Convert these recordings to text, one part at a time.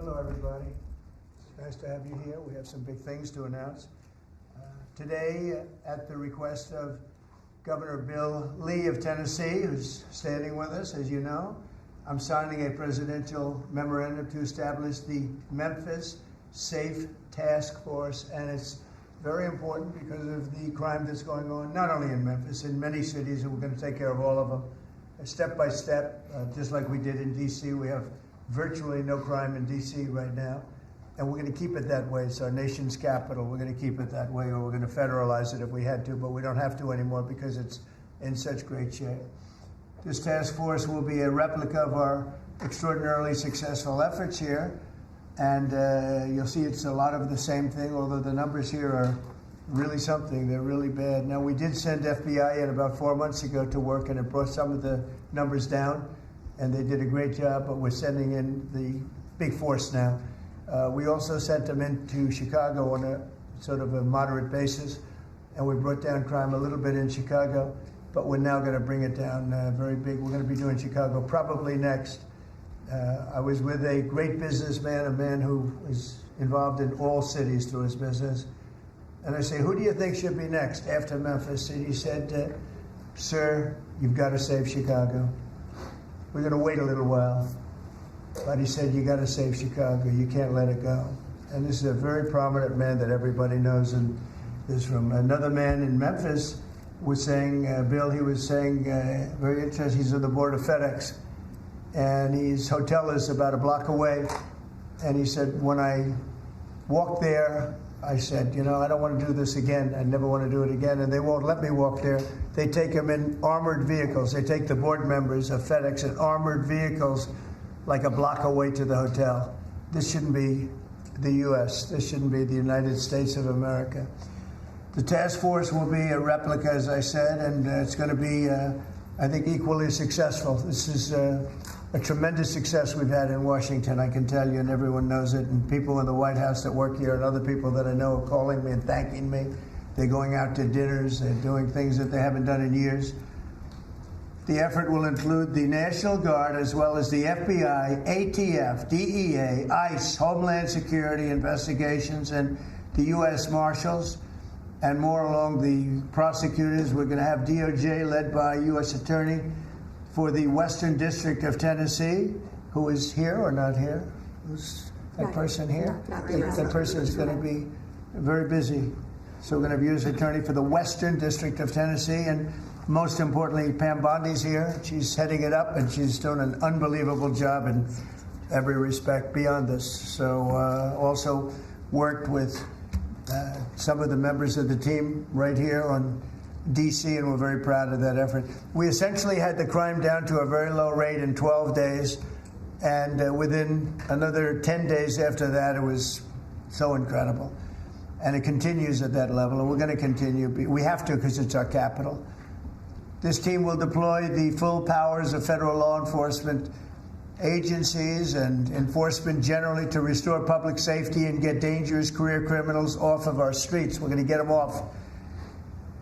Hello, everybody. It's nice to have you here. We have some big things to announce. Today, at the request of Governor Bill Lee of Tennessee, who's standing with us, as you know, I'm signing a presidential memorandum to establish the Memphis Safe Task Force, and it's very important because of the crime that's going on, not only in Memphis, in many cities, and we're going to take care of all of them, step by step, just like we did in D.C. We have virtually no crime in D.C. right now, and we're going to keep it that way. It's our nation's capital. We're going to keep it that way, or we're going to federalize it if we had to, but we don't have to anymore because it's in such great shape. This task force will be a replica of our extraordinarily successful efforts here, and you'll see it's a lot of the same thing, although the numbers here are really something. They're really bad. Now, we did send FBI in about 4 months ago to work, and it brought some of the numbers down, and they did a great job, but we're sending in the big force now. We also sent them into Chicago on a sort of a moderate basis, and we brought down crime a little bit in Chicago, but we're now going to bring it down very big. We're going to be doing Chicago probably next. I was with a great businessman, a man who is involved in all cities through his business, and I say, who do you think should be next after Memphis? And he said, sir, you've got to save Chicago. We're going to wait a little while. But he said, you got to save Chicago. You can't let it go. And this is a very prominent man that everybody knows. And this from another man in Memphis was saying, Bill, he was saying, very interesting, he's on the board of FedEx. And his hotel is about a block away. And he said, when I walked there, I said, you know, I don't want to do this again. I never want to do it again. And they won't let me walk there. They take them in armored vehicles. They take the board members of FedEx in armored vehicles like a block away to the hotel. This shouldn't be the U.S. This shouldn't be the United States of America. The task force will be a replica, as I said, and it's going to be, I think, equally successful. This is a tremendous success we've had in Washington, I can tell you, and everyone knows it. And people in the White House that work here and other people that I know are calling me and thanking me. They're going out to dinners. They're doing things that they haven't done in years. The effort will include the National Guard as well as the FBI, ATF, DEA, ICE, Homeland Security investigations, and the U.S. Marshals, and more along the prosecutors. We're going to have DOJ led by U.S. Attorney for the Western District of Tennessee, who is here or not here? Who's that person here? That person is going to be very busy. So we're going to have U.S. Attorney for the Western District of Tennessee, and most importantly, Pam Bondi's here. She's heading it up, and she's doing an unbelievable job in every respect beyond this. So also worked with some of the members of the team right here on D.C., and we're very proud of that effort. We essentially had the crime down to a very low rate in 12 days, and within another 10 days after that, it was so incredible. And it continues at that level, and we're going to continue. We have to because it's our capital. This team will deploy the full powers of federal law enforcement agencies and enforcement generally to restore public safety and get dangerous career criminals off of our streets. We're going to get them off.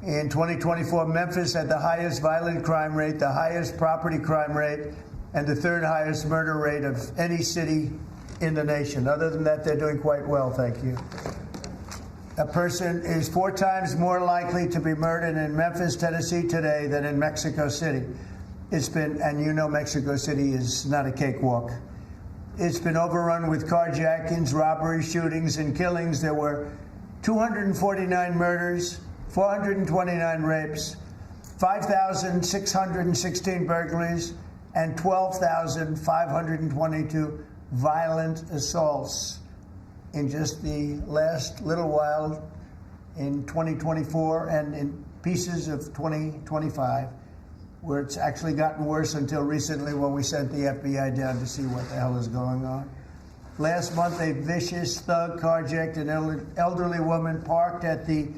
In 2024, Memphis had the highest violent crime rate, the highest property crime rate, and the third highest murder rate of any city in the nation. Other than that, they're doing quite well, thank you. A person is 4 times more likely to be murdered in Memphis, Tennessee today than in Mexico City. It's been, and you know Mexico City is not a cakewalk. It's been overrun with carjackings, robberies, shootings, and killings. There were 249 murders, 429 rapes, 5,616 burglaries, and 12,522 violent assaults in just the last little while in 2024 and in pieces of 2025, where it's actually gotten worse until recently when we sent the FBI down to see what the hell is going on. Last month, a vicious thug carjacked an elderly woman parked at the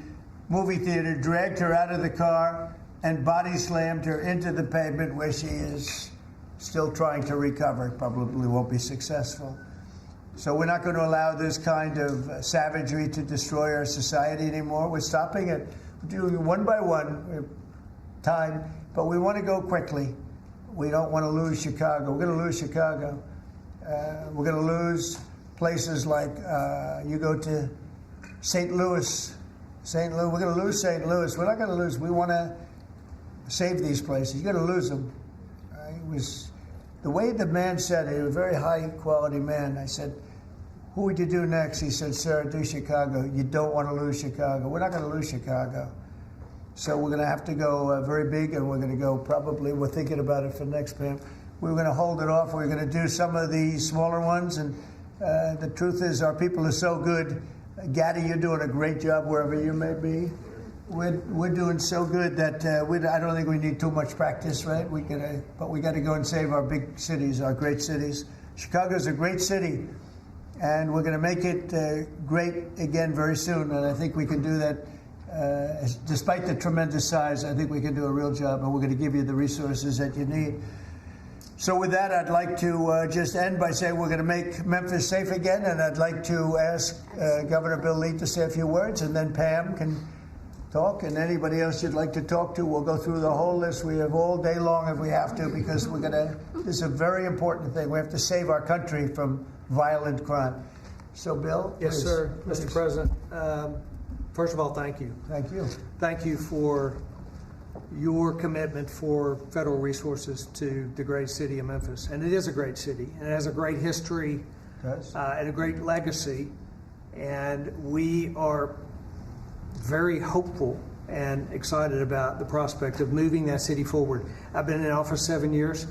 movie theater, dragged her out of the car, and body slammed her into the pavement, where she is still trying to recover. Probably won't be successful. So we're not going to allow this kind of savagery to destroy our society anymore. We're stopping it. We're doing it one by one, time, but we want to go quickly. We don't want to lose Chicago. We're going to lose Chicago. We're going to lose places like you go to St. Louis. St. Louis, we're going to lose St. Louis. We're not going to lose. We want to save these places. You're going to lose them. It was the way the man said it. He was a very high quality man. I said, "Who would you do next?" He said, "Sir, do Chicago." You don't want to lose Chicago. We're not going to lose Chicago. So we're going to have to go very big, and we're going to go probably. We're thinking about it for next, Pam. We're going to hold it off. We're going to do some of the smaller ones, and the truth is, our people are so good. Gaddy, you're doing a great job wherever you may be. We're doing so good that I don't think we need too much practice, right? But we got to go and save our big cities, our great cities. Chicago's a great city, and we're going to make it great again very soon. And I think we can do that. Despite the tremendous size, I think we can do a real job, and we're going to give you the resources that you need. So with that, I'd like to just end by saying we're going to make Memphis safe again, and I'd like to ask Governor Bill Lee to say a few words, and then Pam can talk, and anybody else you'd like to talk to. We'll go through the whole list. We have all day long if we have to, because this is a very important thing. We have to save our country from violent crime. So, Bill? Yes, please, sir. please. Mr. President, first of all, thank you. Thank you. Thank you for your commitment for federal resources to the great city of Memphis. And it is a great city, and it has a great history and a great legacy. And we are very hopeful and excited about the prospect of moving that city forward. I've been in office 7 years.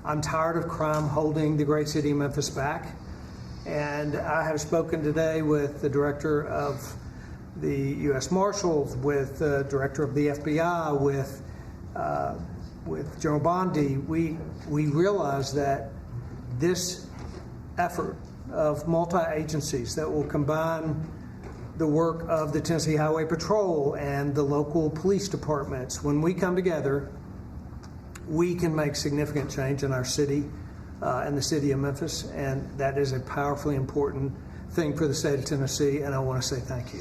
I'm tired of crime holding the great city of Memphis back. And I have spoken today with the director of the U.S. Marshals, with the director of the FBI, with General Bondi. We realize that this effort of multi-agencies that will combine the work of the Tennessee Highway Patrol and the local police departments, when we come together, we can make significant change in our city and the city of Memphis, and that is a powerfully important thing for the state of Tennessee, and I want to say thank you.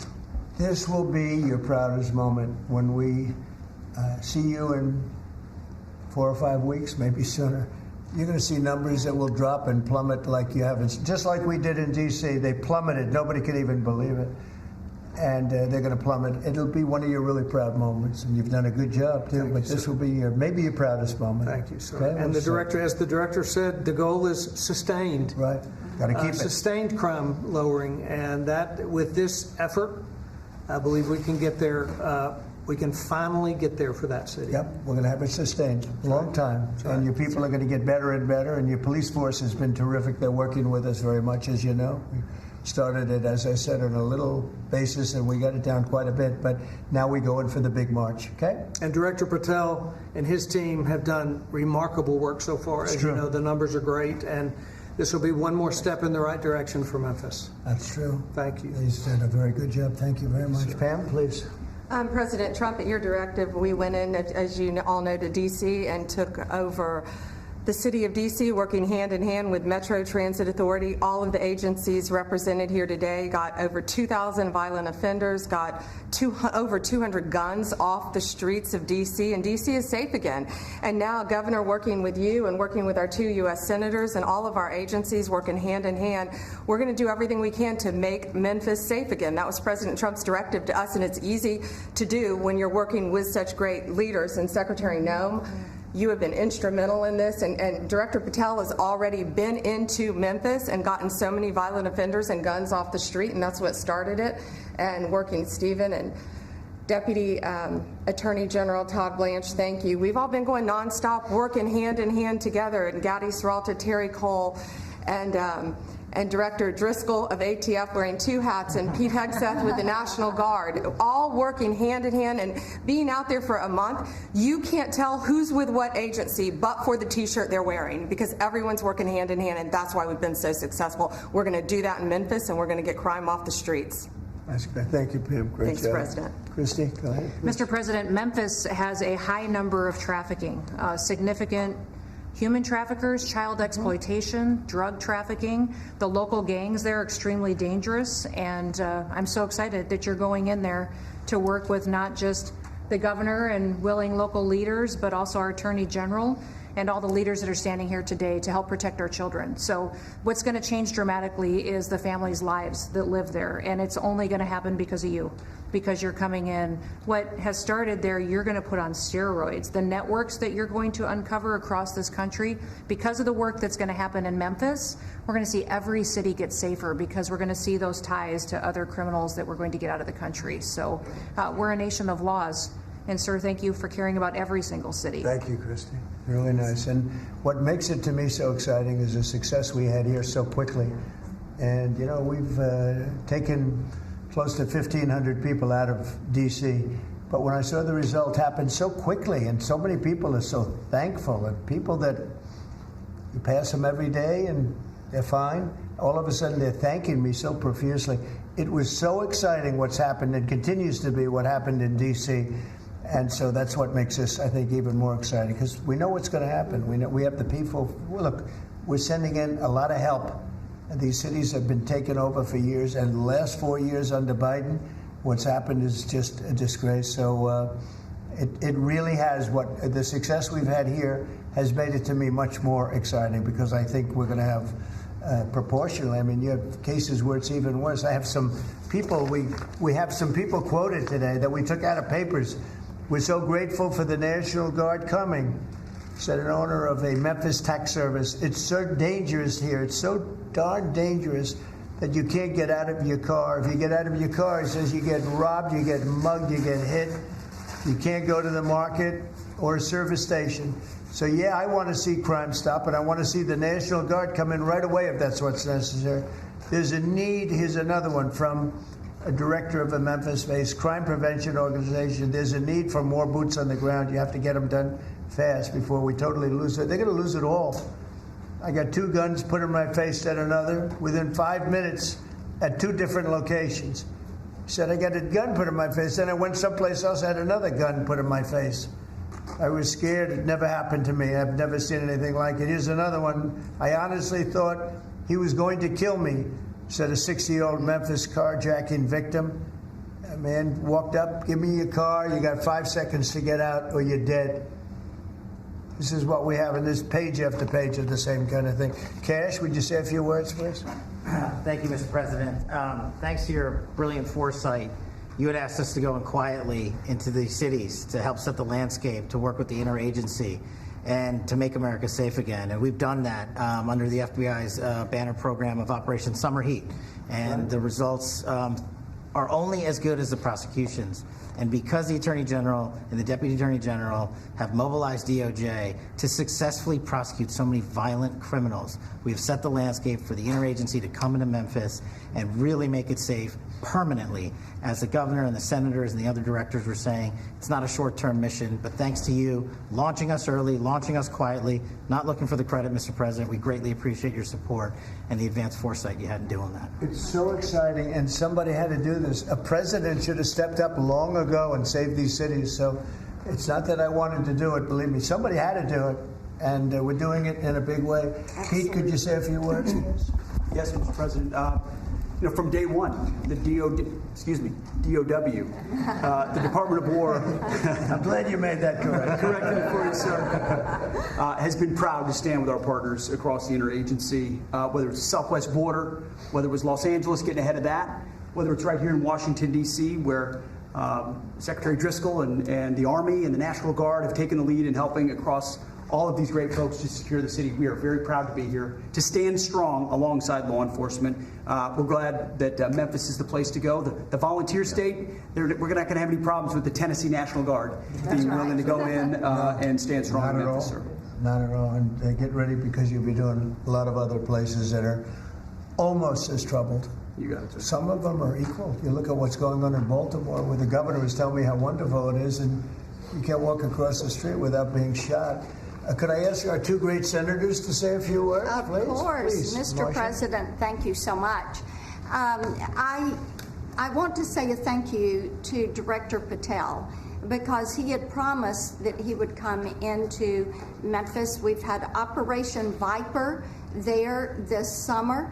This will be your proudest moment when we see you in 4 or 5 weeks, maybe sooner. You're going to see numbers that will drop and plummet like you haven't, just like we did in D.C. They plummeted. Nobody could even believe it. And they're going to plummet. It'll be one of your really proud moments, and you've done a good job, too. But this will be maybe your proudest moment. Thank you, sir. Okay? And the director, as the director said, the goal is sustained. Right. Got to keep it. Sustained crime lowering, and that with this effort, I believe we can get there. We can finally get there for that city. Yep, we're going to have it sustained a long time. And your people are going to get better and better, and your police force has been terrific. They're working with us very much, as you know. We started it, as I said, on a little basis, and we got it down quite a bit, but now we go in for the big march, okay? And Director Patel and his team have done remarkable work so far. As you know, the numbers are great, and this will be one more step in the right direction for Memphis. That's true. Thank you. He's done a very good job. Thank you very much. Pam, please. President Trump, at your directive, we went in, as you all know, to D.C. and took over the city of D.C., working hand in hand with Metro Transit Authority. All of the agencies represented here today got over 2,000 violent offenders, got over 200 guns off the streets of D.C., and D.C. is safe again. And now, Governor, working with you and working with our 2 U.S. senators and all of our agencies working hand in hand, we're going to do everything we can to make Memphis safe again. That was President Trump's directive to us, and it's easy to do when you're working with such great leaders. And Secretary Noem, you have been instrumental in this, and Director Patel has already been into Memphis and gotten so many violent offenders and guns off the street, and that's what started it. And working Stephen and Deputy Attorney General Todd Blanche, thank you. We've all been going nonstop, working hand in hand together, and Gaddy Serralta, Terry Cole, and Director Driscoll of ATF wearing 2 hats, and Pete Hegseth with the National Guard, all working hand in hand and being out there for a month. You can't tell who's with what agency but for the T-shirt they're wearing, because everyone's working hand in hand, and that's why we've been so successful. We're going to do that in Memphis, and we're going to get crime off the streets. That's great. Thank you, Pam. Great Thanks, job. President. Christy, go ahead. Mr. President, Memphis has a high number of trafficking, significant human traffickers, child exploitation, drug trafficking. The local gangs there are extremely dangerous, and I'm so excited that you're going in there to work with not just the governor and willing local leaders, but also our Attorney General and all the leaders that are standing here today to help protect our children. So what's going to change dramatically is the families' lives that live there, and it's only going to happen because of you, because you're coming in. What has started there, you're going to put on steroids. The networks that you're going to uncover across this country, because of the work that's going to happen in Memphis, we're going to see every city get safer, because we're going to see those ties to other criminals that we're going to get out of the country. So we're a nation of laws. And sir, thank you for caring about every single city. Thank you, Christy. Really nice. And what makes it to me so exciting is the success we had here so quickly. And, you know, we've taken close to 1,500 people out of D.C. But when I saw the result happen so quickly, and so many people are so thankful, and people that you pass them every day and they're fine, all of a sudden they're thanking me so profusely. It was so exciting what's happened, and continues to be what happened in D.C. And so that's what makes this, I think, even more exciting, because we know what's going to happen. We know we have the people. Look, we're sending in a lot of help. These cities have been taken over for years, and the last 4 years under Biden, what's happened is just a disgrace. So it really has, what the success we've had here has made it to me much more exciting, because I think we're going to have proportionally. I mean, you have cases where it's even worse. I have some people, we have some people quoted today that we took out of papers. We're so grateful for the National Guard coming, said an owner of a Memphis tax service. It's so dangerous here. It's so darn dangerous that you can't get out of your car. If you get out of your car, it says you get robbed, you get mugged, you get hit. You can't go to the market or a service station. So, yeah, I want to see crime stop, and I want to see the National Guard come in right away if that's what's necessary. There's a need. Here's another one from a director of a Memphis-based crime prevention organization. There's a need for more boots on the ground. You have to get them done fast before we totally lose it. They're going to lose it all. I got 2 guns put in my face, said another, within 5 minutes at 2 different locations. He said, I got a gun put in my face. Then I went someplace else, had another gun put in my face. I was scared. It never happened to me. I've never seen anything like it. Here's another one. I honestly thought he was going to kill me, said a 60-year-old Memphis carjacking victim. A man walked up, give me your car, you got 5 seconds to get out or you're dead. This is what we have, and there's page after page of the same kind of thing. Cash, would you say a few words, please? Thank you, Mr. President. Thanks to your brilliant foresight, you had asked us to go in quietly into these cities to help set the landscape, to work with the interagency, and to make America safe again. And we've done that under the FBI's banner program of Operation Summer Heat. And the results are only as good as the prosecutions. And because the Attorney General and the Deputy Attorney General have mobilized DOJ to successfully prosecute so many violent criminals, we have set the landscape for the interagency to come into Memphis and really make it safe permanently. As the governor and the senators and the other directors were saying, it's not a short-term mission, but thanks to you launching us early, launching us quietly, not looking for the credit, Mr. President. We greatly appreciate your support and the advanced foresight you had in doing that. It's so exciting, and somebody had to do this. A president should have stepped up long ago and saved these cities. So it's not that I wanted to do it, believe me. Somebody had to do it, and we're doing it in a big way. Absolutely. Pete, could you say a few words? Yes, Mr. President. From day one, the DOW, the Department of War. I'm glad you made that correct. Correct, for you, sir. Has been proud to stand with our partners across the interagency, whether it's the Southwest border, whether it was Los Angeles getting ahead of that, whether it's right here in Washington, D.C., where Secretary Driscoll and the Army and the National Guard have taken the lead in helping across all of these great folks to secure the city. We are very proud to be here, to stand strong alongside law enforcement. We're glad that Memphis is the place to go. The volunteer state, we're not going to have any problems with the Tennessee National Guard being willing to go in and stand strong in Memphis, sir. Not at all. And get ready, because you'll be doing a lot of other places that are almost as troubled. You got it, sir. Some of them are equal. You look at what's going on in Baltimore, where the governor was telling me how wonderful it is, and you can't walk across the street without being shot. Could I ask our 2 great senators to say a few words, please? Of course. Please, Mr. Marcia. President, thank you so much. I want to say a thank you to Director Patel, because he had promised that he would come into Memphis. We've had Operation Viper there this summer.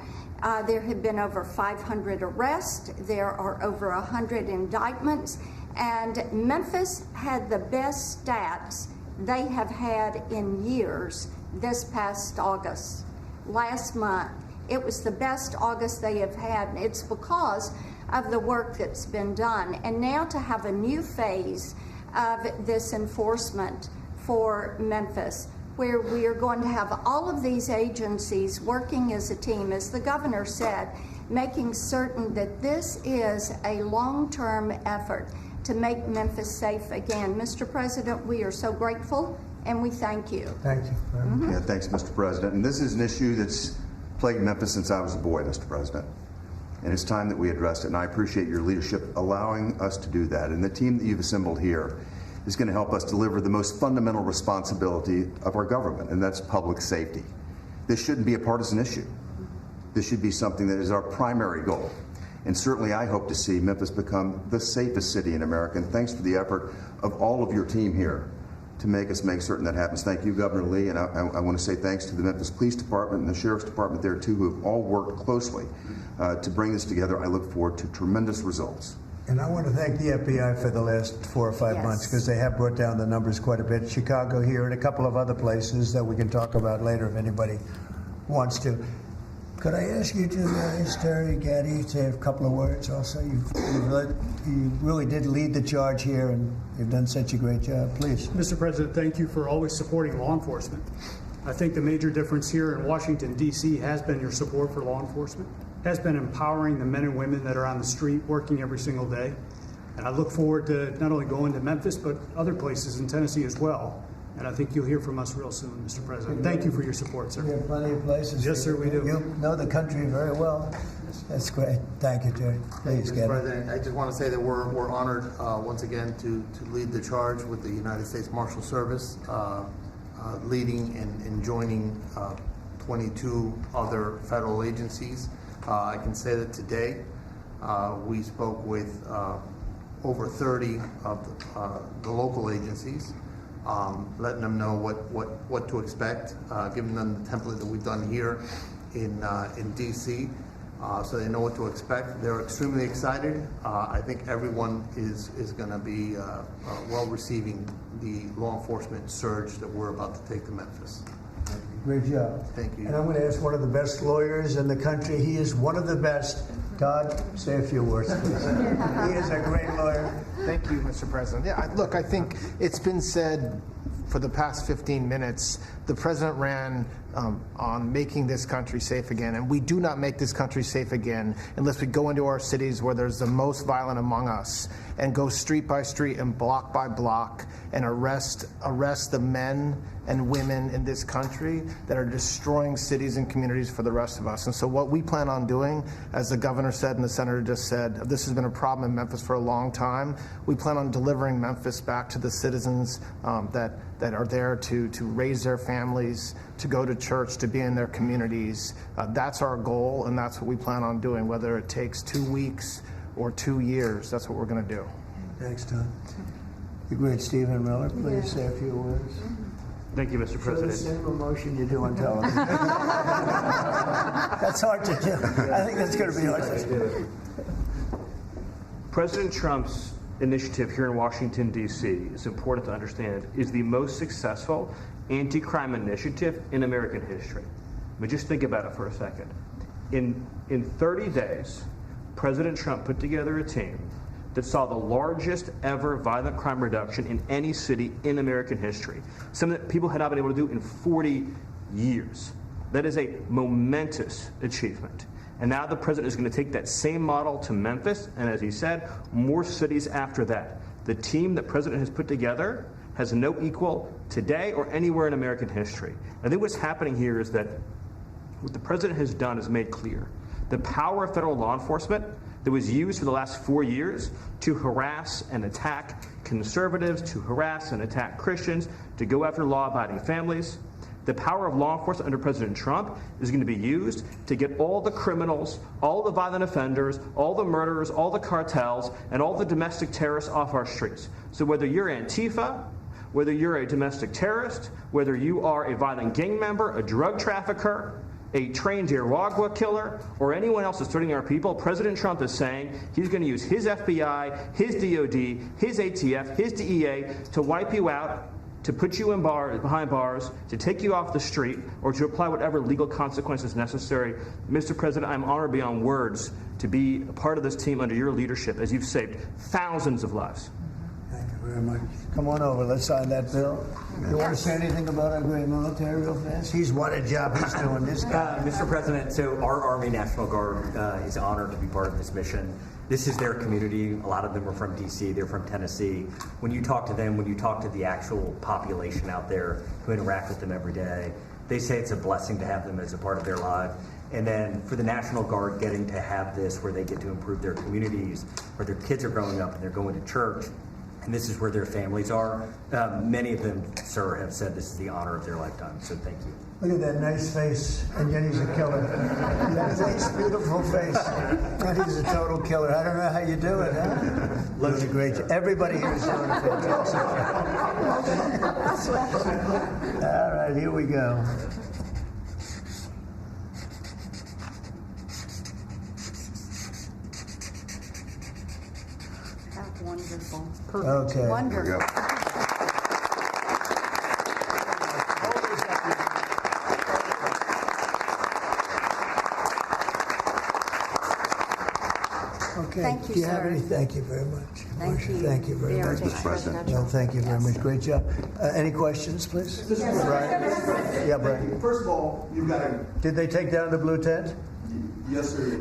There have been over 500 arrests. There are over 100 indictments. And Memphis had the best stats they have had in years this past August. Last month, it was the best August they have had, and it's because of the work that's been done. And now to have a new phase of this enforcement for Memphis, where we are going to have all of these agencies working as a team, as the governor said, making certain that this is a long-term effort to make Memphis safe again. Mr. President, we are so grateful and we thank you. Thank you very much. Yeah, thanks, Mr. President. And this is an issue that's plagued Memphis since I was a boy, Mr. President. And it's time that we addressed it. And I appreciate your leadership allowing us to do that. And the team that you've assembled here is going to help us deliver the most fundamental responsibility of our government, and that's public safety. This shouldn't be a partisan issue. This should be something that is our primary goal. And certainly I hope to see Memphis become the safest city in America. And thanks for the effort of all of your team here to make certain that happens. Thank you, Governor Lee, and I want to say thanks to the Memphis Police Department and the Sheriff's Department there too, who have all worked closely to bring this together. I look forward to tremendous results. And I want to thank the FBI for the last 4 or 5 months, because they have brought down the numbers quite a bit. Chicago here and a couple of other places that we can talk about later if anybody wants to. Could I ask you to, Terry Gaddy, to have a couple of words also? You really did lead the charge here, and you've done such a great job. Please. Mr. President, thank you for always supporting law enforcement. I think the major difference here in Washington, D.C. has been your support for law enforcement, has been empowering the men and women that are on the street working every single day. And I look forward to not only going to Memphis, but other places in Tennessee as well. And I think you'll hear from us real soon, Mr. President. Thank you for your support, sir. We have plenty of places. Yes, sir, we do. You know the country very well. That's great. Thank you, Terry. Please, Mr. Gaddy. President, I just want to say that we're honored once again to lead the charge with the United States Marshal Service, leading and joining 22 other federal agencies. I can say that today we spoke with over 30 of the local agencies, letting them know what to expect, giving them the template that we've done here in DC, so they know what to expect. They're extremely excited. I think everyone is going to be well receiving the law enforcement surge that we're about to take to Memphis. Great job. Thank you. And I'm going to ask one of the best lawyers in the country. He is one of the best. Todd, say a few words, please. He is a great lawyer. Thank you, Mr. President. Yeah, look, I think it's been said for the past 15 minutes, the president ran on making this country safe again, and we do not make this country safe again unless we go into our cities where there's the most violent among us and go street by street and block by block and arrest the men and women in this country that are destroying cities and communities for the rest of us. And so what we plan on doing, as the governor said and the senator just said, this has been a problem in Memphis for a long time. We plan on delivering Memphis back to the citizens that are there to raise their families, to go to church, to be in their communities. That's our goal, and that's what we plan on doing, whether it takes 2 weeks or 2 years. That's what we're going to do. Thanks, Todd. The great Stephen Miller, please say a few words. Thank you, Mr. President. The same emotion you do on television. That's hard to do. I think that's going to be hard to do. President Trump's initiative here in Washington, D.C., is important to understand, is the most successful anti-crime initiative in American history. But just think about it for a second. In 30 days, President Trump put together a team that saw the largest ever violent crime reduction in any city in American history, something that people had not been able to do in 40 years. That is a momentous achievement. And now the president is going to take that same model to Memphis, and as he said, more cities after that. The team that President has put together has no equal today or anywhere in American history. I think what's happening here is that what the president has done is made clear. The power of federal law enforcement that was used for the last 4 years to harass and attack conservatives, to harass and attack Christians, to go after law-abiding families. The power of law enforcement under President Trump is going to be used to get all the criminals, all the violent offenders, all the murderers, all the cartels, and all the domestic terrorists off our streets. So whether you're Antifa, whether you're a domestic terrorist, whether you are a violent gang member, a drug trafficker, a trained Iraqwa killer, or anyone else that's threatening our people, President Trump is saying he's going to use his FBI, his DOD, his ATF, his DEA to wipe you out, to put you behind bars, to take you off the street, or to apply whatever legal consequences necessary. Mr. President, I'm honored beyond words to be a part of this team under your leadership as you've saved thousands of lives. Thank you very much. Come on over. Let's sign that bill. You want to say anything about our great military real fast? What a job he's doing, this guy. Mr. President, so our Army National Guard is honored to be part of this mission. This is their community. A lot of them are from D.C., they're from Tennessee. When you talk to them, when you talk to the actual population out there who interact with them every day, they say it's a blessing to have them as a part of their life. And then for the National Guard getting to have this where they get to improve their communities, where their kids are growing up and they're going to church, and this is where their families are. Many of them, sir, have said this is the honor of their lifetime, so thank you. Look at that nice face, and yet he's a killer. That nice, beautiful face, and he's a total killer. I don't know how you do it, huh? Doing a great job. Everybody here is doing a fantastic job. All right, here we go. Wonderful. Okay. Wonderful. Okay. Thank you, Do you have sir. any? Thank you very much. Thank you. Thank you very much. Mr. President. Well, thank you very much. Great job. Any questions, please? Brian? Yeah, Brian. First of all, you got to. Did they take down the blue tent? Yes, sir.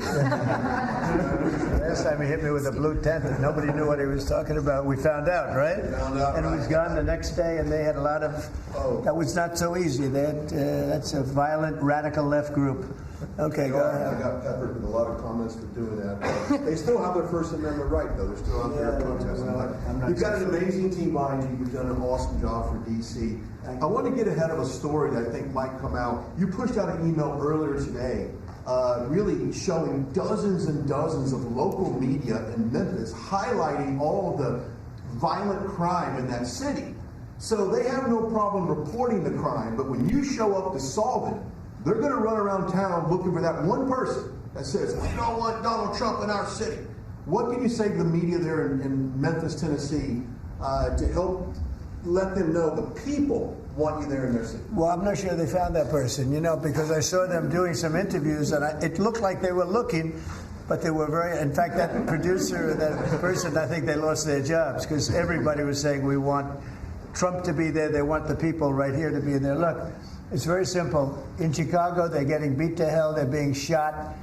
Last time he hit me with a blue tent and nobody knew what he was talking about. We found out, right? Found out, and it was gone the next day, and they had a lot of. Oh. That was not so easy. They had, that's a violent radical left group. Okay, go I ahead. got peppered with a lot of comments for doing that. They still have their First Amendment right, though. They're still out there protesting. I'm not You've got an amazing team behind you. You've done an awesome job for D.C. I want to get ahead of a story that I think might come out. You pushed out an email earlier today really showing dozens and dozens of local media in Memphis highlighting all of the violent crime in that city. So they have no problem reporting the crime, but when you show up to solve it, they're going to run around town looking for that one person that says, we don't want Donald Trump in our city. What can you say to the media there in Memphis, Tennessee, to help let them know the people want you there in their city? Well, I'm not sure they found that person, because I saw them doing some interviews, and it looked like they were looking, but they were very. In fact, that producer, that person, I think they lost their jobs because everybody was saying we want Trump to be there. They want the people right here to be there. Look, it's very simple. In Chicago, they're getting beat to hell. They're being shot.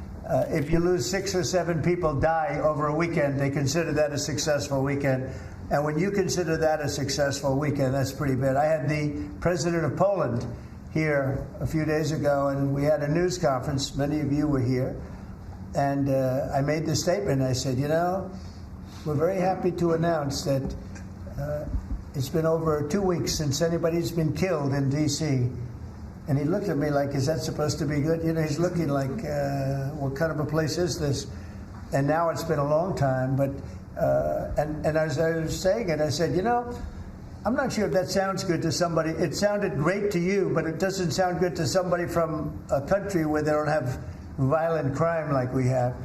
If you lose 6 or 7 people die over a weekend, they consider that a successful weekend. And when you consider that a successful weekend, that's pretty bad. I had the president of Poland here a few days ago, and we had a news conference. Many of you were here. And I made this statement. I said, we're very happy to announce that it's been over 2 weeks since anybody's been killed in D.C. And he looked at me like, is that supposed to be good? He's looking like, what kind of a place is this? And now it's been a long time, but and as I was saying it, I said, I'm not sure if that sounds good to somebody. It sounded great to you, but it doesn't sound good to somebody from a country where they don't have violent crime like we have.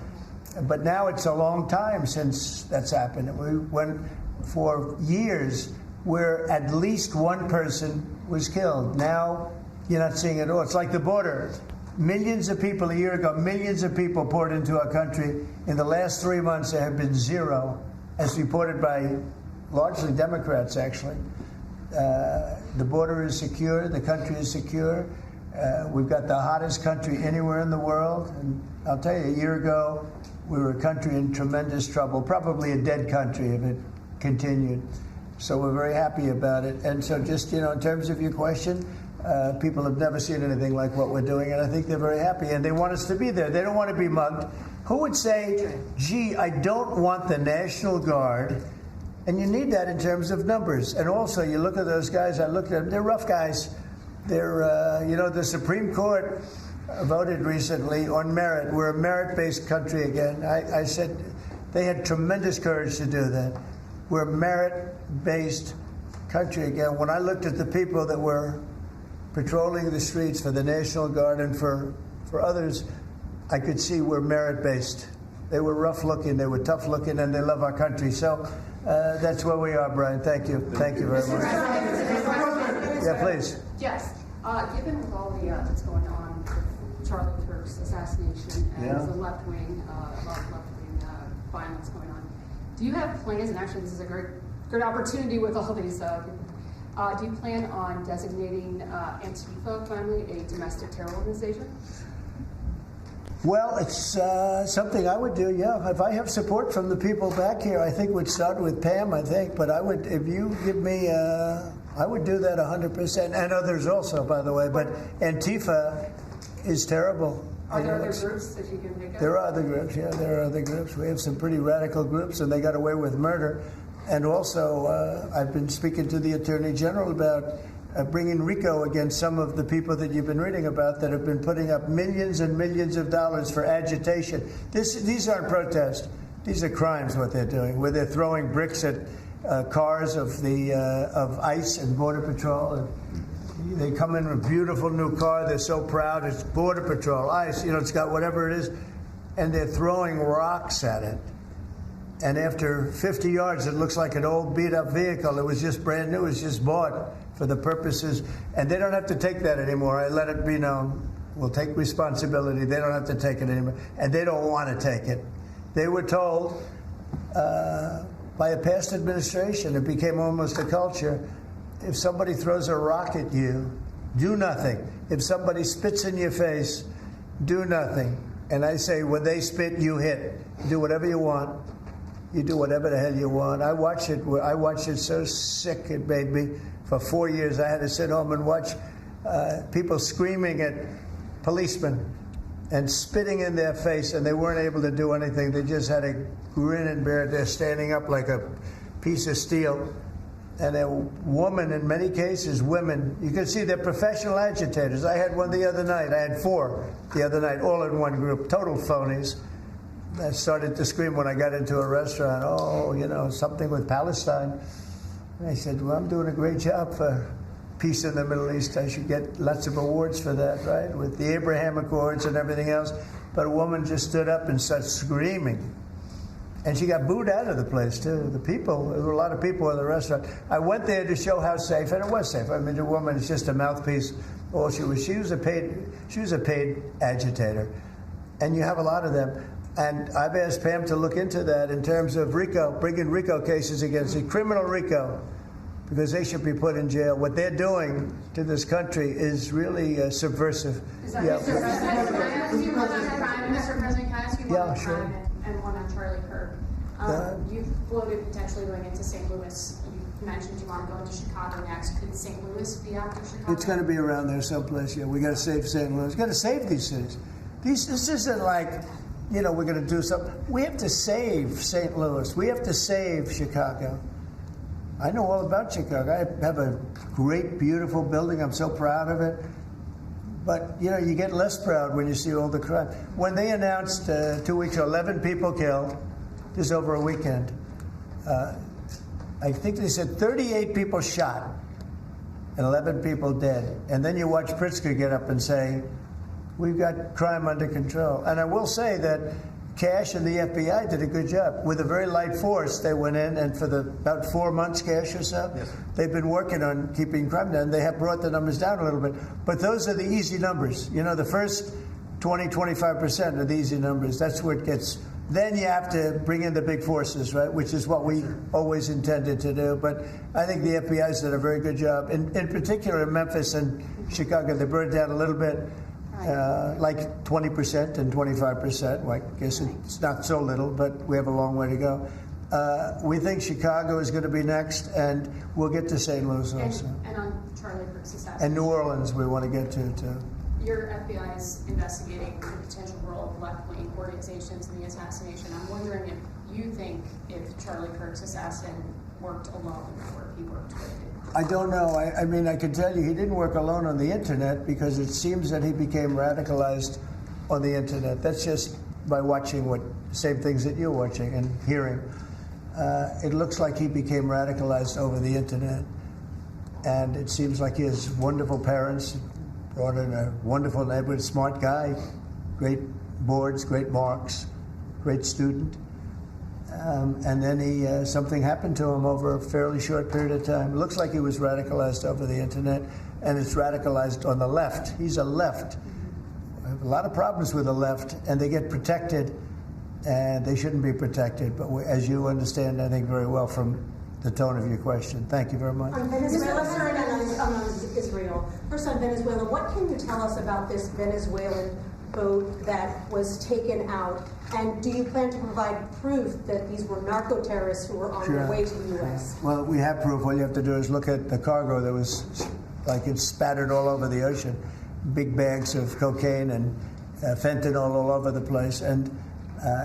But now it's a long time since that's happened. We went for years where at least one person was killed. Now you're not seeing it all. It's like the border. Millions of people a year ago, millions of people poured into our country. In the last 3 months, there have been 0, as reported by largely Democrats, actually. The border is secure. The country is secure. We've got the hottest country anywhere in the world. And I'll tell you, a year ago, we were a country in tremendous trouble, probably a dead country if it continued. So we're very happy about it. And so just, in terms of your question, people have never seen anything like what we're doing, and I think they're very happy, and they want us to be there. They don't want to be mugged. Who would say, gee, I don't want the National Guard? And you need that in terms of numbers. And also, you look at those guys, I looked at them, they're rough guys. They're, the Supreme Court voted recently on merit. We're a merit-based country again. I said they had tremendous courage to do that. We're a merit-based country again. When I looked at the people that were patrolling the streets for the National Guard and for others, I could see we're merit-based. They were rough-looking, they were tough-looking, and they love our country. So that's where we are, Brian. Thank you. Thank you very much. Yeah, please. Yes. Given with all the that's going on with Charlie Kirk's assassination and Yeah. the left-wing violence going on, do you have plans, and actually this is a great opportunity with all these do you plan on designating Antifa finally a domestic terror organization? Well, it's something I would do, yeah. If I have support from the people back here, I think we'd start with Pam, I think. But I would, if you give me, I would do that 100%. And others also, by the way. But Antifa is terrible. Are there other groups that you can pick up? There are other groups, yeah. There are other groups. We have some pretty radical groups, and they got away with murder. And also, I've been speaking to the Attorney General about bringing RICO against some of the people that you've been reading about that have been putting up millions and millions of dollars for agitation. These aren't protests. These are crimes, what they're doing, where they're throwing bricks at cars of ICE and Border Patrol. And they come in with a beautiful new car. They're so proud. It's Border Patrol, ICE, it's got whatever it is. And they're throwing rocks at it. And after 50 yards, it looks like an old beat-up vehicle. It was just brand new. It was just bought for the purposes. And they don't have to take that anymore. I let it be known. We'll take responsibility. They don't have to take it anymore. And they don't want to take it. They were told by a past administration, it became almost a culture, if somebody throws a rock at you, do nothing. If somebody spits in your face, do nothing. And I say, when they spit, you hit. Do whatever you want. You do whatever the hell you want. I watched it so sick it made me. For 4 years, I had to sit home and watch people screaming at policemen and spitting in their face, and they weren't able to do anything. They just had a grin and bear it. They're standing up like a piece of steel. And a woman, in many cases, women, you can see they're professional agitators. I had one the other night. I had 4 the other night, all in one group, total phonies. I started to scream when I got into a restaurant, something with Palestine. And I said, well, I'm doing a great job for peace in the Middle East. I should get lots of awards for that, right? With the Abraham Accords and everything else. But a woman just stood up and started screaming. And she got booed out of the place, too. There were a lot of people in the restaurant. I went there to show how safe, and it was safe. I mean, the woman is just a mouthpiece. All she was a paid agitator. And you have a lot of them. And I've asked Pam to look into that in terms of RICO, bringing RICO cases against it, criminal RICO, because they should be put in jail. What they're doing to this country is really subversive. Mr. President, can I ask you one on crime and one on Charlie Kirk? You've floated potentially going into St. Louis. You mentioned you want to go into Chicago next. Could St. Louis be after Chicago? It's going to be around there someplace, yeah. We got to save St. Louis. Got to save these cities. This isn't like, we're going to do something. We have to save St. Louis. We have to save Chicago. I know all about Chicago. I have a great, beautiful building. I'm so proud of it. But, you get less proud when you see all the crime. When they announced 2 weeks ago, 11 people killed, this is over a weekend. I think they said 38 people shot and 11 people dead. And then you watch Pritzker get up and say, we've got crime under control. And I will say that Cash and the FBI did a good job. With a very light force, they went in, and for about 4 months, Cash or so, they've been working on keeping crime down. They have brought the numbers down a little bit. But those are the easy numbers. The first 20, 25% are the easy numbers. That's where it gets. Then you have to bring in the big forces, right, which is what we always intended to do. But I think the FBI's did a very good job. In particular, in Memphis and Chicago, they brought it down a little bit. Like 20% and 25%. Well, I guess it's not so little, but we have a long way to go. We think Chicago is going to be next, and we'll get to St. Louis also. And on Charlie Kirk's assassination. And New Orleans we want to get to, too. Your FBI is investigating the potential role of left-wing organizations in the assassination. I'm wondering if you think if Charlie Kirk's assassin worked alone or if he worked with it. I don't know. I mean, I can tell you he didn't work alone on the internet, because it seems that he became radicalized on the internet. That's just by watching same things that you're watching and hearing. It looks like he became radicalized over the internet. And it seems like he has wonderful parents, brought in a wonderful neighborhood, smart guy, great boards, great marks, great student. and then something happened to him over a fairly short period of time. It looks like he was radicalized over the internet, and it's radicalized on the left. He's a left. I have a lot of problems with the left, and they get protected, and they shouldn't be protected. But as you understand, I think very well from the tone of your question. Thank you very much. On Venezuela, sir, and on Israel. First on Venezuela, what can you tell us about this Venezuelan boat that was taken out? And do you plan to provide proof that these were narco-terrorists who were on their way to the U.S.? Well, we have proof. All you have to do is look at the cargo that was, like, it's spattered all over the ocean. Big bags of cocaine and fentanyl all over the place. And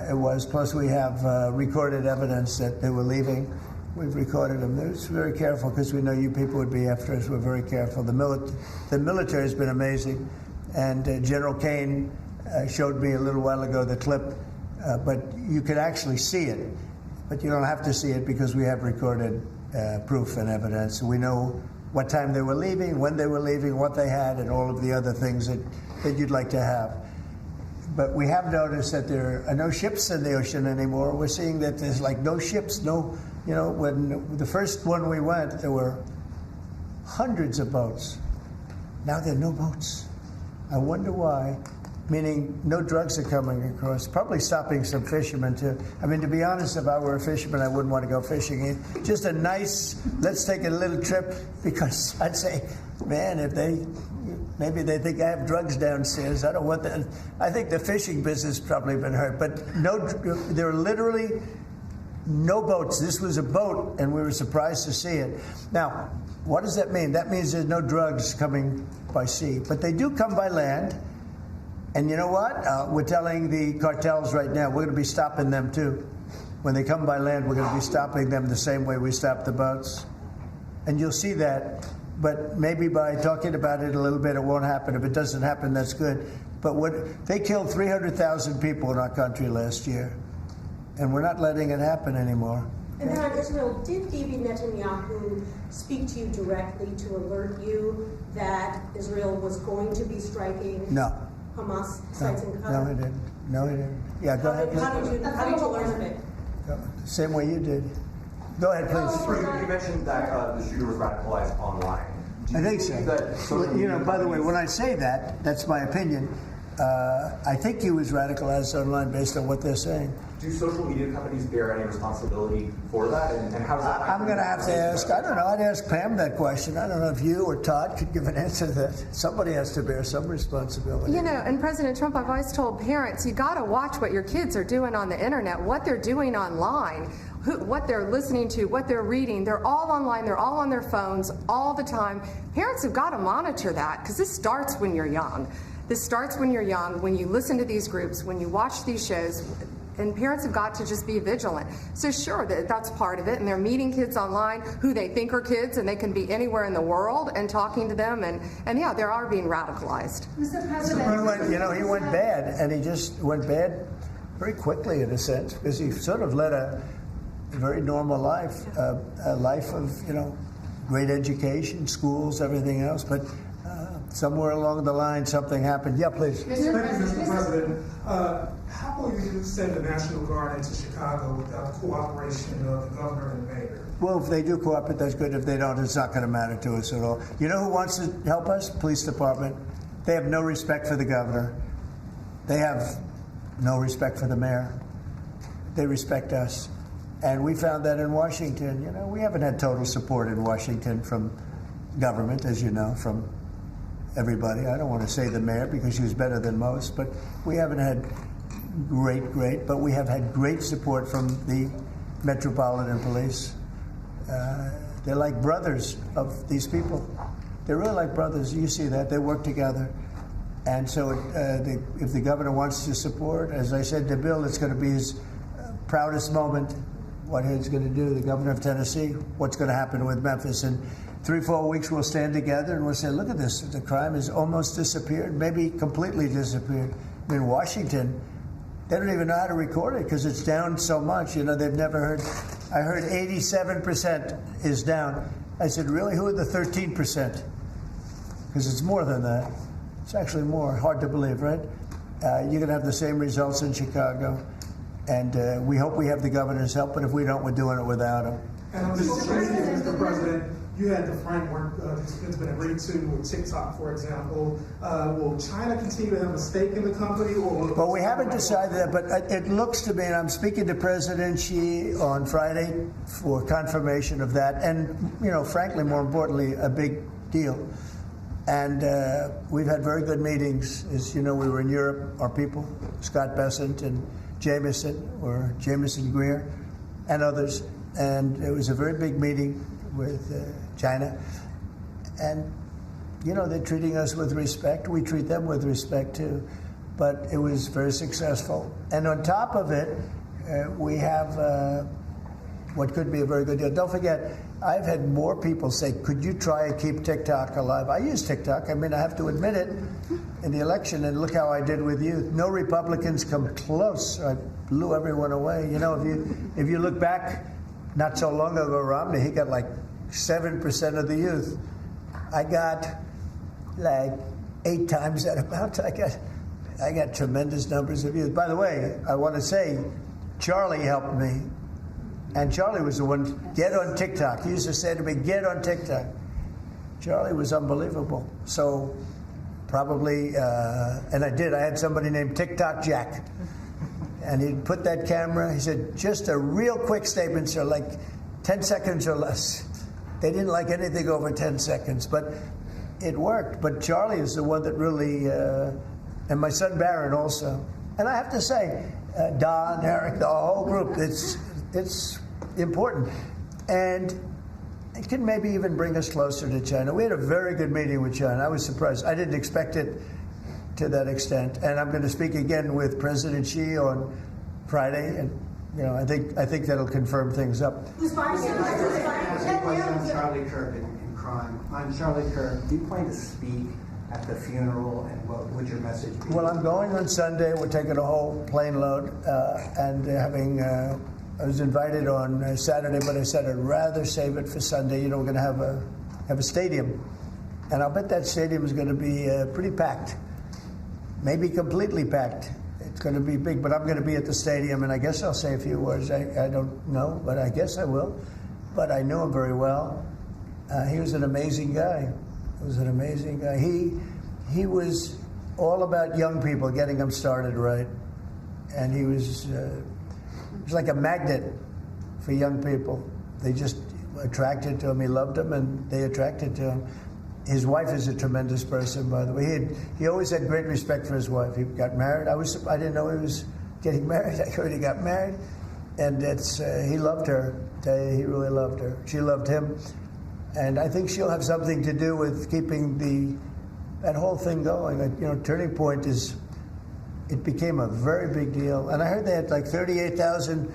it was, plus we have recorded evidence that they were leaving. We've recorded them. We're very careful because we know you people would be after us. We're very careful. The military has been amazing. And General Kane showed me a little while ago the clip, but you could actually see it. But you don't have to see it because we have recorded proof and evidence. We know what time they were leaving, when they were leaving, what they had, and all of the other things that you'd like to have. But we have noticed that there are no ships in the ocean anymore. We're seeing that there's like no ships, when the first one we went, there were hundreds of boats. Now there are no boats. I wonder why, meaning no drugs are coming across, probably stopping some fishermen too. I mean, to be honest, if I were a fisherman, I wouldn't want to go fishing. Just a nice, let's take a little trip, because I'd say, man, maybe they think I have drugs downstairs. I don't want that. I think the fishing business has probably been hurt, but there are literally no boats. This was a boat, and we were surprised to see it. Now, what does that mean? That means there's no drugs coming by sea, but they do come by land. And you know what? We're telling the cartels right now, we're going to be stopping them too. When they come by land, we're going to be stopping them the same way we stop the boats. And you'll see that. But maybe by talking about it a little bit, it won't happen. If it doesn't happen, that's good. But they killed 300,000 people in our country last year. And we're not letting it happen anymore. And then on Israel, did Bibi Netanyahu speak to you directly to alert you that Israel was going to be striking Hamas sites in Qatar? No, he didn't. Yeah, go ahead. How did you learn of it? Same way you did. Go ahead, please. You mentioned that the shooter was radicalized online. I think so. By the way, when I say that, that's my opinion. I think he was radicalized online based on what they're saying. Do social media companies bear any responsibility for that? And how does that I'm going to have to ask, I don't know, I'd ask Pam that question. I don't know if you or Todd could give an answer to that. Somebody has to bear some responsibility. And President Trump, I've always told parents, you got to watch what your kids are doing on the internet, what they're doing online, what they're listening to, what they're reading. They're all online, they're all on their phones all the time. Parents have got to monitor that, because this starts when you're young. This starts when you're young, when you listen to these groups, when you watch these shows, and parents have got to just be vigilant. So sure, that's part of it, and they're meeting kids online who they think are kids, and they can be anywhere in the world, and talking to them, and yeah, they are being radicalized. Mr. President, he went bad, and he just went bad very quickly in a sense, because he sort of led a very normal life, a life of, great education, schools, everything else, but somewhere along the line, something happened. Yeah, please. Mr. President, how will you send the National Guard into Chicago without the cooperation of the governor and the mayor? Well, if they do cooperate, that's good. If they don't, it's not going to matter to us at all. You know who wants to help us? Police department. They have no respect for the governor. They have no respect for the mayor. They respect us. And we found that in Washington. We haven't had total support in Washington from government, as you know, from everybody. I don't want to say the mayor because she was better than most, but we haven't had great, but we have had great support from the Metropolitan Police. They're like brothers of these people. They're really like brothers. You see that. They work together. And so if the governor wants to support, as I said to Bill, it's going to be his proudest moment, what he's going to do, the governor of Tennessee, what's going to happen with Memphis. And 3-4 weeks we'll stand together and we'll say, look at this, the crime has almost disappeared, maybe completely disappeared. I mean, Washington, they don't even know how to record it because it's down so much. They've never heard. I heard 87% is down. I said, really, who are the 13%? Because it's more than that. It's actually more. Hard to believe, right? You're going to have the same results in Chicago. And we hope we have the governor's help, but if we don't, we're doing it without him. And on this issue, Mr. President, you had the framework that's been agreed to with TikTok, for example. Will China continue to have a stake in the company, or will Well, we haven't decided that, but it looks to me, and I'm speaking to President Xi on Friday for confirmation of that, and, frankly, more importantly, a big deal. And we've had very good meetings. As you know, we were in Europe, our people, Scott Bessent and Jameson Greer, and others. And it was a very big meeting with China. And, they're treating us with respect. We treat them with respect, too. But it was very successful. And on top of it, we have what could be a very good deal. Don't forget, I've had more people say, could you try and keep TikTok alive? I use TikTok. I mean, I have to admit it in the election, and look how I did with youth. No Republicans come close. I blew everyone away. If you look back, not so long ago, Romney, he got like 7% of the youth. I got like 8 times that amount. I got tremendous numbers of youth. By the way, I want to say, Charlie helped me. And Charlie was the one, get on TikTok. He used to say to me, get on TikTok. Charlie was unbelievable. So probably, and I did. I had somebody named TikTok Jack. And he'd put that camera, he said, just a real quick statement, sir, like 10 seconds or less. They didn't like anything over 10 seconds, but it worked. But Charlie is the one that really, and my son Barron also. And I have to say, Don, Eric, the whole group, it's important. And it can maybe even bring us closer to China. We had a very good meeting with China. I was surprised. I didn't expect it to that extent. And I'm going to speak again with President Xi on Friday, and I think that'll confirm things up. Charlie Kirk in crime. I'm Charlie Kirk. Do you plan to speak at the funeral, and what would your message be? Well, I'm going on Sunday. We're taking a whole plane load, and having. I was invited on Saturday, but I said I'd rather save it for Sunday. We're going to have a stadium, and I'll bet that stadium is going to be pretty packed. Maybe completely packed. It's going to be big, but I'm going to be at the stadium, and I guess I'll say a few words. I don't know, but I guess I will. But I knew him very well. He was an amazing guy. He was all about young people, getting them started right. And he was like a magnet for young people. They just attracted to him. He loved them, and they attracted to him. His wife is a tremendous person, by the way. He always had great respect for his wife. He got married. I didn't know he was getting married. I heard he got married, and he loved her. He really loved her. She loved him, and I think she'll have something to do with keeping that whole thing going. Turning Point it became a very big deal, and I heard they had like 38,000.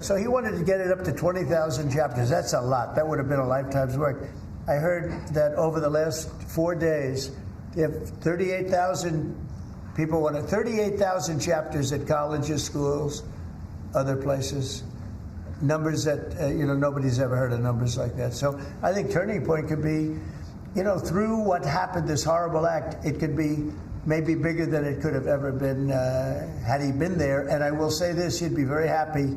So he wanted to get it up to 20,000 chapters. That's a lot. That would have been a lifetime's work. I heard that over the last 4 days, they have 38,000 people wanted 38,000 chapters at colleges, schools, other places. Numbers that nobody's ever heard of numbers like that. So I think Turning Point could be, through what happened, this horrible act, it could be maybe bigger than it could have ever been had he been there. And I will say this: he'd be very happy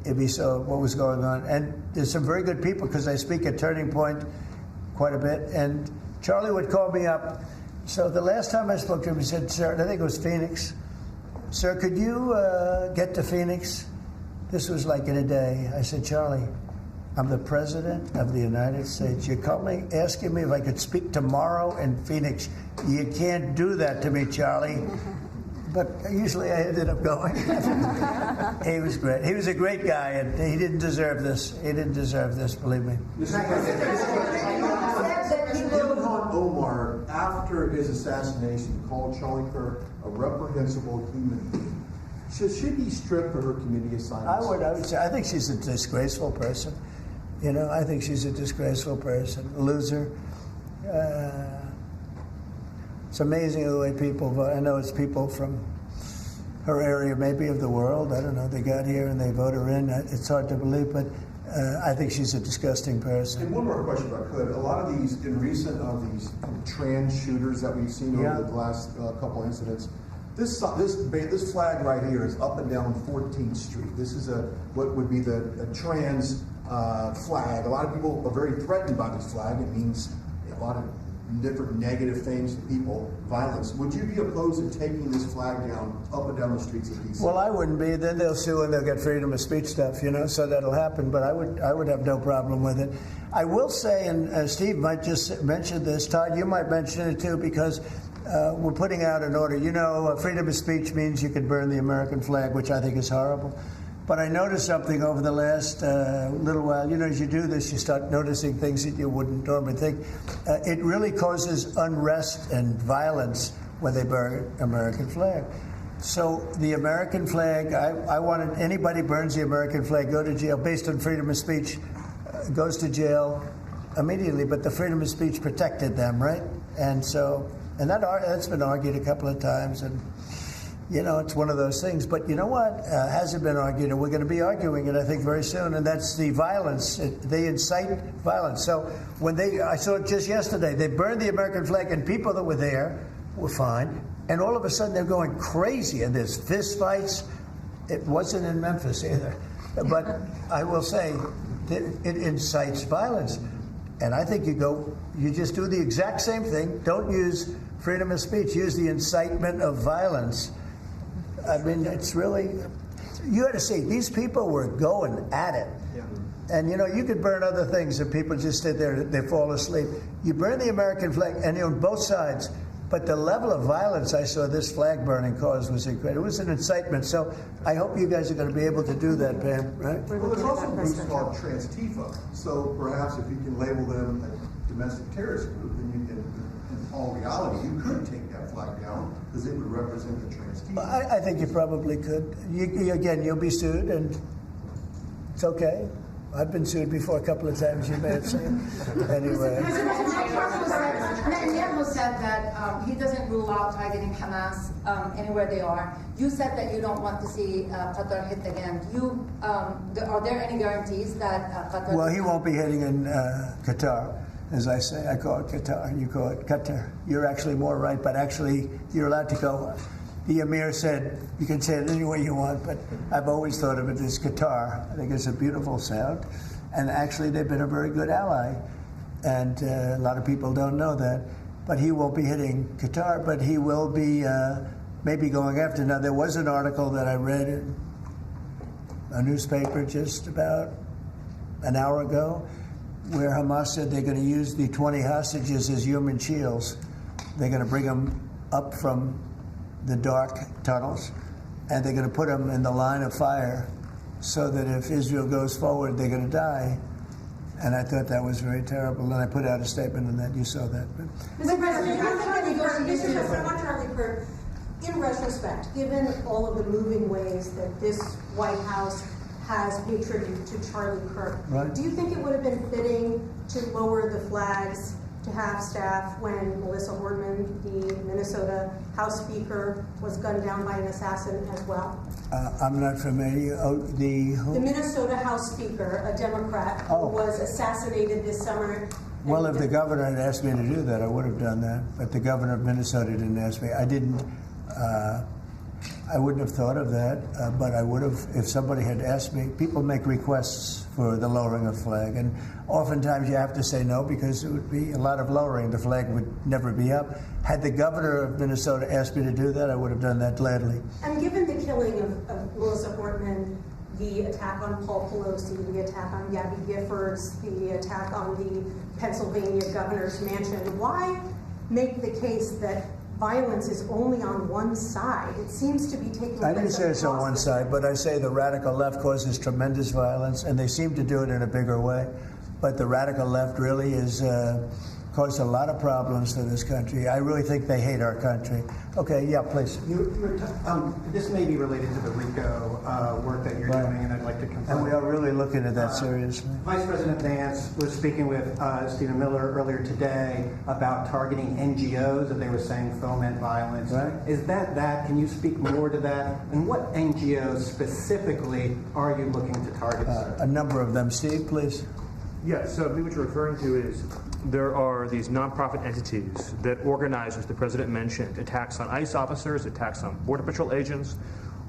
if he saw what was going on. And there's some very good people, because I speak at Turning Point quite a bit, and Charlie would call me up. So the last time I spoke to him, he said, sir, I think it was Phoenix, sir, could you get to Phoenix? This was like in a day. I said, Charlie, I'm the President of the United States. You're calling, asking me if I could speak tomorrow in Phoenix. You can't do that to me, Charlie. But usually I ended up going. He was great. He was a great guy, and he didn't deserve this. He didn't deserve this, believe me. Ilhan Omar, after his assassination, called Charlie Kirk a reprehensible human being. Should she be stripped of her community assignments? I would say, I think she's a disgraceful person. I think she's a disgraceful person, a loser. It's amazing the way people vote. I know it's people from her area, maybe of the world. I don't know. They got here and they vote her in. It's hard to believe, but I think she's a disgusting person. And one more question, if I could. A lot of these, in recent of these trans shooters that we've seen over the last couple incidents, This flag right here is up and down 14th Street. This is what would be a trans flag. A lot of people are very threatened by this flag. It means a lot of different negative things to people, violence. Would you be opposed to taking this flag down up and down the streets of DC? Well, I wouldn't be. Then they'll sue and they'll get freedom of speech stuff, so that'll happen. But I would have no problem with it. I will say, and Steve might just mention this, Todd, you might mention it too, because we're putting out an order. Freedom of speech means you can burn the American flag, which I think is horrible. But I noticed something over the last little while. As you do this, you start noticing things that you wouldn't normally think. It really causes unrest and violence when they burn American flag. So the American flag, I wanted anybody burns the American flag, go to jail based on freedom of speech, goes to jail immediately. But the freedom of speech protected them, right? And that's been argued a couple of times, and it's one of those things. But you know what hasn't been argued, and we're going to be arguing it, I think, very soon, and that's the violence. They incite violence. So I saw it just yesterday, they burned the American flag, and people that were there were fine, and all of a sudden they're going crazy, and there's fist fights. It wasn't in Memphis either. But I will say, it incites violence. And I think you just do the exact same thing. Don't use freedom of speech. Use the incitement of violence. I mean, it's really, you got to see, these people were going at it. Yeah. And, you could burn other things and people just sit there, they fall asleep. You burn the American flag, and on both sides. But the level of violence I saw this flag burning cause was incredible. It was an incitement. So I hope you guys are going to be able to do that, Pam, right? Well, there's also groups called Trans-Tifa. So perhaps if you can label them a domestic terrorist group, then you can, in all reality, you could take that flag down because it would represent the Trans-Tifa. I think you probably could. Again, you'll be sued, and it's okay. I've been sued before a couple of times, you may have seen. Anyway. Netanyahu said that he doesn't rule out targeting Hamas anywhere they are. You said that you don't want to see Qatar hit again. Are there any guarantees that Qatar... Well, he won't be hitting in Qatar. As I say, I call it Qatar, you call it Qatar. You're actually more right, but actually you're allowed to go. The Emir said, you can say it any way you want, but I've always thought of it as Qatar. I think it's a beautiful sound. And actually, they've been a very good ally. And a lot of people don't know that. But he won't be hitting Qatar, but he will be maybe going after. Now, there was an article that I read in a newspaper just about an hour ago where Hamas said they're going to use the 20 hostages as human shields. They're going to bring them up from the dark tunnels, and they're going to put them in the line of fire so that if Israel goes forward, they're going to die. And I thought that was very terrible, and I put out a statement on that. You saw that. Mr. President, I want Charlie Kirk, in retrospect, given all of the moving ways that this White House has paid tribute to Charlie Kirk, right. Do you think it would have been fitting to lower the flags to have staff when Melissa Hordman, the Minnesota House Speaker, was gunned down by an assassin as well? I'm not familiar. The Minnesota House Speaker, a Democrat, who was assassinated this summer. Well, if the governor had asked me to do that, I would have done that. But the governor of Minnesota didn't ask me. I didn't. I wouldn't have thought of that, but I would have if somebody had asked me. People make requests for the lowering of the flag, and oftentimes you have to say no because it would be a lot of lowering. The flag would never be up. Had the governor of Minnesota asked me to do that, I would have done that gladly. And given the killing of Melissa Hordman, the attack on Paul Pelosi, the attack on Gabby Giffords, the attack on the Pennsylvania governor's mansion, why make the case that violence is only on one side? It seems to be taking place. I didn't say it's on one side, but I say the radical left causes tremendous violence, and they seem to do it in a bigger way. But the radical left really is caused a lot of problems for this country. I really think they hate our country. Okay, yeah, please. This may be related to the RICO work that you're doing, and I'd like to confirm. And we are really looking at that seriously. Vice President Vance was speaking with Stephen Miller earlier today about targeting NGOs that they were saying foment violence. Right. Is that? Can you speak more to that? And what NGOs specifically are you looking to target, sir? A number of them. Steve, please. Yes, so I believe what you're referring to is there are these nonprofit entities that organize, as the president mentioned, attacks on ICE officers, attacks on Border Patrol agents,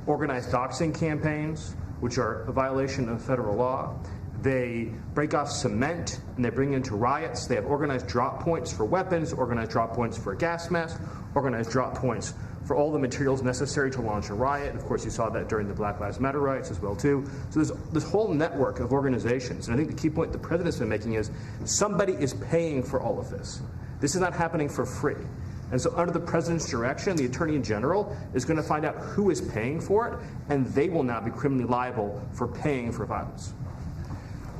organize doxing campaigns, which are a violation of federal law. They break off cement and they bring into riots. They have organized drop points for weapons, organized drop points for gas masks, organized drop points for all the materials necessary to launch a riot. Of course, you saw that during the Black Lives Matter riots as well, too. So there's this whole network of organizations. And I think the key point the president's been making is somebody is paying for all of this. This is not happening for free. And so under the president's direction, the Attorney General is going to find out who is paying for it, and they will now be criminally liable for paying for violence.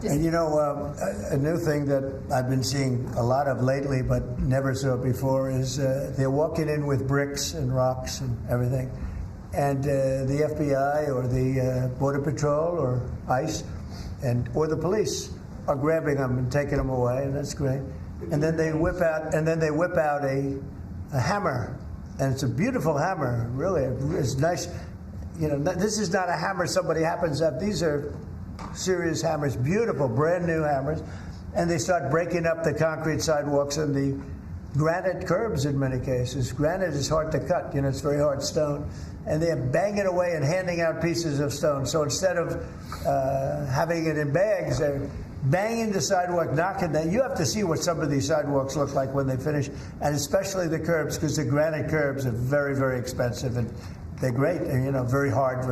And you know, a new thing that I've been seeing a lot of lately, but never saw before, is they're walking in with bricks and rocks and everything. And the FBI or the Border Patrol or ICE or the police are grabbing them and taking them away, and that's great. And then they whip out a hammer, and it's a beautiful hammer, really. It's nice. You know, this is not a hammer somebody happens to have. These are serious hammers, beautiful, brand new hammers, and they start breaking up the concrete sidewalks and the granite curbs in many cases. Granite is hard to cut, you know, it's very hard stone, and they're banging away and handing out pieces of stone. So instead of having it in bags, they're banging the sidewalk, knocking that. You have to see what some of these sidewalks look like when they finish, and especially the curbs, because the granite curbs are very, very expensive, and they're great, and you know, very hard.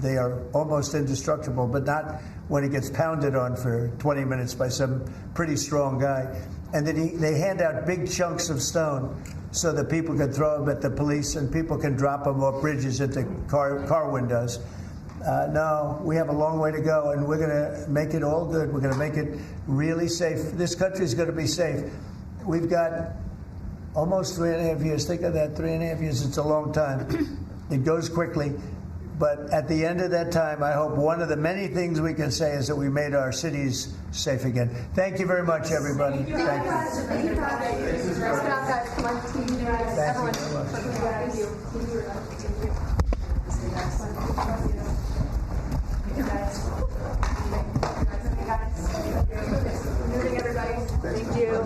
They are almost indestructible, but not when it gets pounded on for 20 minutes by some pretty strong guy. And then they hand out big chunks of stone so that people can throw them at the police, and people can drop them off bridges into car windows. No, we have a long way to go, and we're going to make it all good. We're going to make it really safe. This country is going to be safe. We've got almost 3.5 years. Think of that, 3.5 years. It's a long time. It goes quickly, but at the end of that time, I hope one of the many things we can say is that we made our cities safe again. Thank you very much, everybody. Thank you. Thank you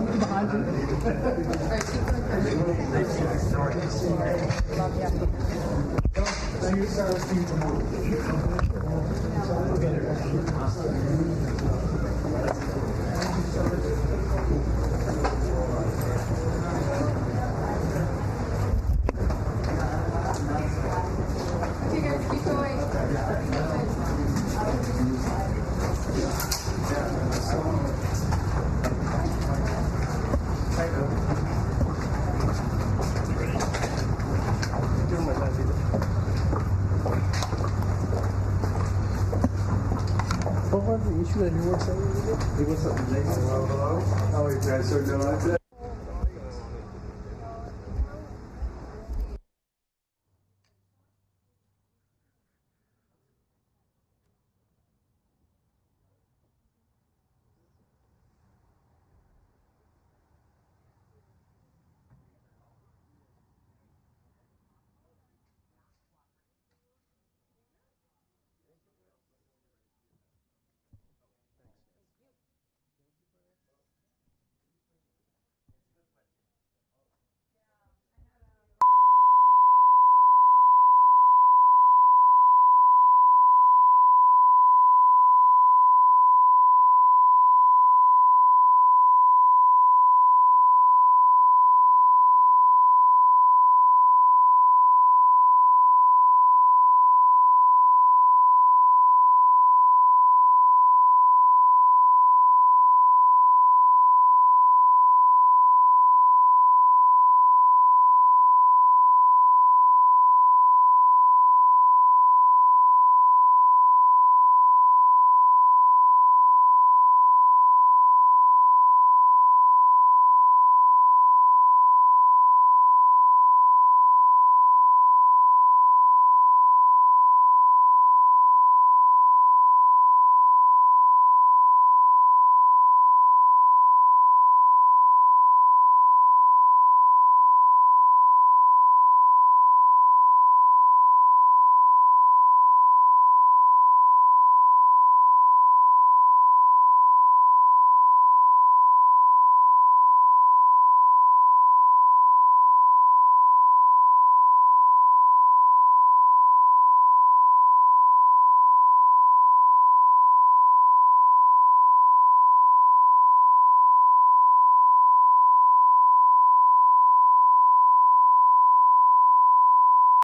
What was the issue that you were saying? It was something. Hello. How are you guys doing?